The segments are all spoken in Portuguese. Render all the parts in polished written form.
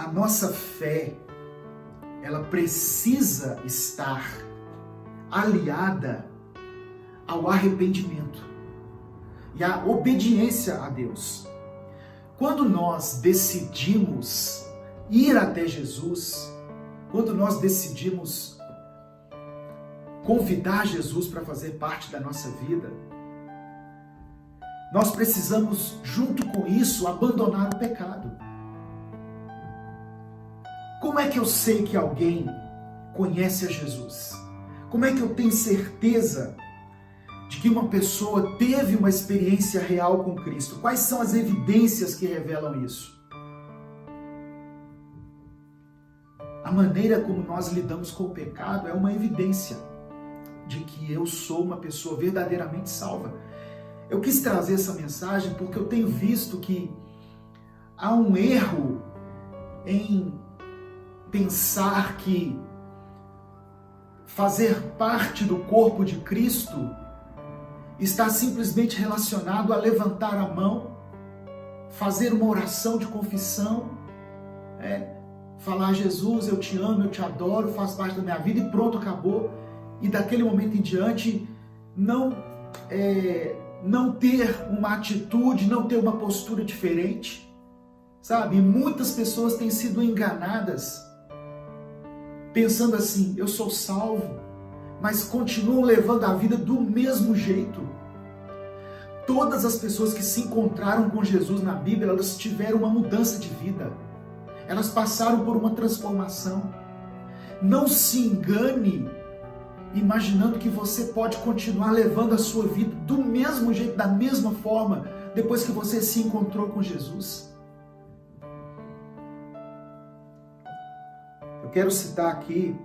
a nossa fé, ela precisa estar aliada ao arrependimento e à obediência a Deus. Quando nós decidimos ir até Jesus, quando nós decidimos convidar Jesus para fazer parte da nossa vida, nós precisamos, junto com isso, abandonar o pecado. Como é que eu sei que alguém conhece a Jesus? Como é que eu tenho certeza de que uma pessoa teve uma experiência real com Cristo? Quais são as evidências que revelam isso? A maneira como nós lidamos com o pecado é uma evidência de que eu sou uma pessoa verdadeiramente salva. Eu quis trazer essa mensagem porque eu tenho visto que há um erro em pensar que fazer parte do corpo de Cristo está simplesmente relacionado a levantar a mão, fazer uma oração de confissão, falar: Jesus, eu te amo, eu te adoro, faz parte da minha vida e pronto, acabou. E daquele momento em diante não ter uma atitude, não ter uma postura diferente, sabe? E muitas pessoas têm sido enganadas pensando assim: eu sou salvo, mas continuam levando a vida do mesmo jeito. Todas as pessoas que se encontraram com Jesus na Bíblia, elas tiveram uma mudança de vida. Elas passaram por uma transformação. Não se engane imaginando que você pode continuar levando a sua vida do mesmo jeito, da mesma forma, depois que você se encontrou com Jesus. Eu quero citar aqui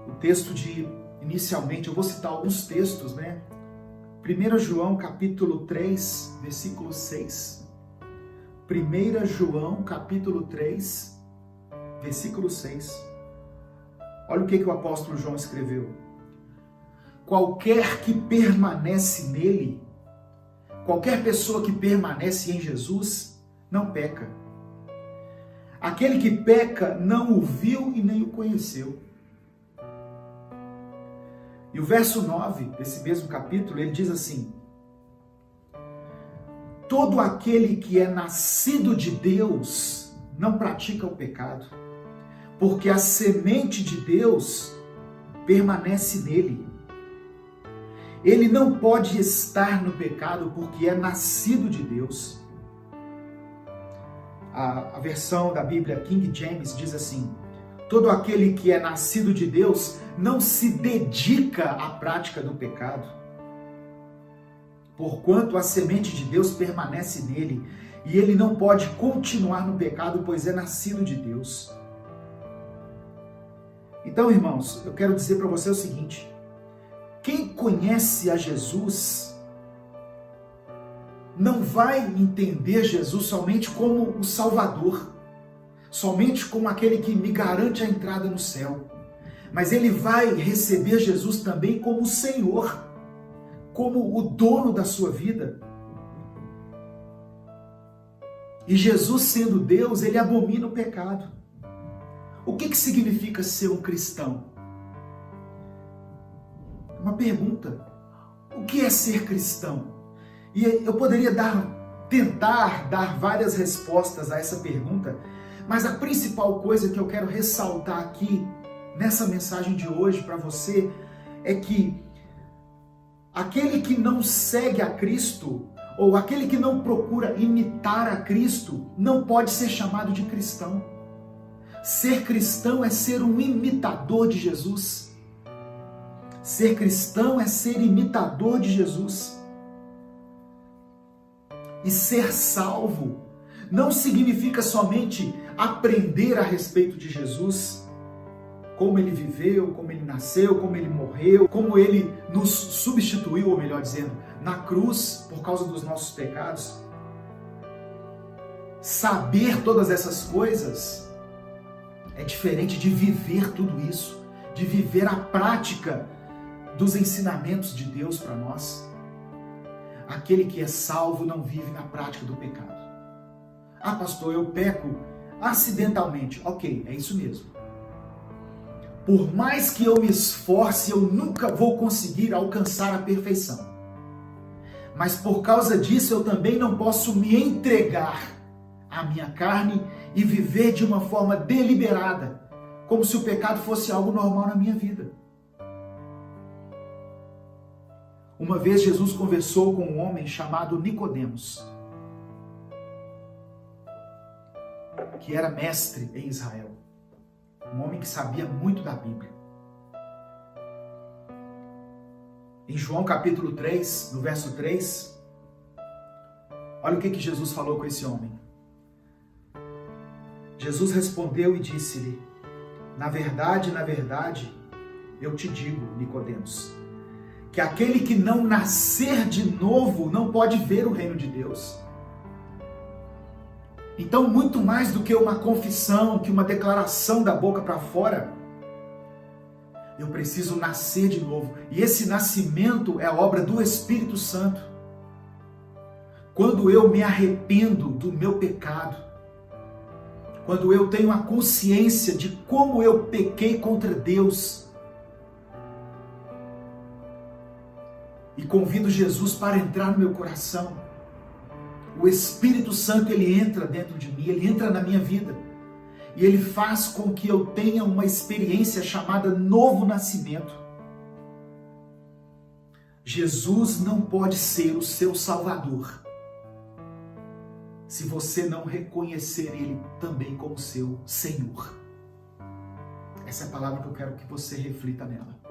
o texto inicialmente, eu vou citar alguns textos, 1 João capítulo 3, versículo 6. 1 João capítulo 3, versículo 6. Olha o que o apóstolo João escreveu. Qualquer que permanece nele, qualquer pessoa que permanece em Jesus, não peca. Aquele que peca não o viu e nem o conheceu. E o verso 9 desse mesmo capítulo, ele diz assim: todo aquele que é nascido de Deus não pratica o pecado, porque a semente de Deus permanece nele. Ele não pode estar no pecado porque é nascido de Deus. A versão da Bíblia King James diz assim: todo aquele que é nascido de Deus não se dedica à prática do pecado, porquanto a semente de Deus permanece nele, e ele não pode continuar no pecado, pois é nascido de Deus. Então, irmãos, eu quero dizer para você o seguinte: quem conhece a Jesus não vai entender Jesus somente como o Salvador, somente como aquele que me garante a entrada no céu, mas ele vai receber Jesus também como o Senhor, como o dono da sua vida. E Jesus, sendo Deus, ele abomina o pecado. O que significa ser um cristão? Uma pergunta. O que é ser cristão? E eu poderia tentar dar várias respostas a essa pergunta, mas a principal coisa que eu quero ressaltar aqui nessa mensagem de hoje para você é que aquele que não segue a Cristo, ou aquele que não procura imitar a Cristo, não pode ser chamado de cristão. Ser cristão é ser um imitador de Jesus. Ser cristão é ser imitador de Jesus. E ser salvo não significa somente aprender a respeito de Jesus, como ele viveu, como ele nasceu, como ele morreu, como ele nos substituiu, ou melhor dizendo, na cruz por causa dos nossos pecados. Saber todas essas coisas é diferente de viver tudo isso, de viver a prática dos ensinamentos de Deus para nós. Aquele que é salvo não vive na prática do pecado. Ah, pastor, eu peco acidentalmente. Ok, é isso mesmo. Por mais que eu me esforce, eu nunca vou conseguir alcançar a perfeição. Mas por causa disso, eu também não posso me entregar à minha carne e viver de uma forma deliberada, como se o pecado fosse algo normal na minha vida. Uma vez Jesus conversou com um homem chamado Nicodemos, que era mestre em Israel. Um homem que sabia muito da Bíblia. Em João capítulo 3, no verso 3, olha o que Jesus falou com esse homem. Jesus respondeu e disse-lhe: na verdade, eu te digo, Nicodemos, que aquele que não nascer de novo não pode ver o reino de Deus. Então, muito mais do que uma confissão, que uma declaração da boca para fora, eu preciso nascer de novo. E esse nascimento é a obra do Espírito Santo. Quando eu me arrependo do meu pecado, quando eu tenho a consciência de como eu pequei contra Deus, e convido Jesus para entrar no meu coração, o Espírito Santo, ele entra dentro de mim, ele entra na minha vida, e ele faz com que eu tenha uma experiência chamada novo nascimento. Jesus não pode ser o seu Salvador se você não reconhecer ele também como seu Senhor. Essa é a palavra que eu quero que você reflita nela.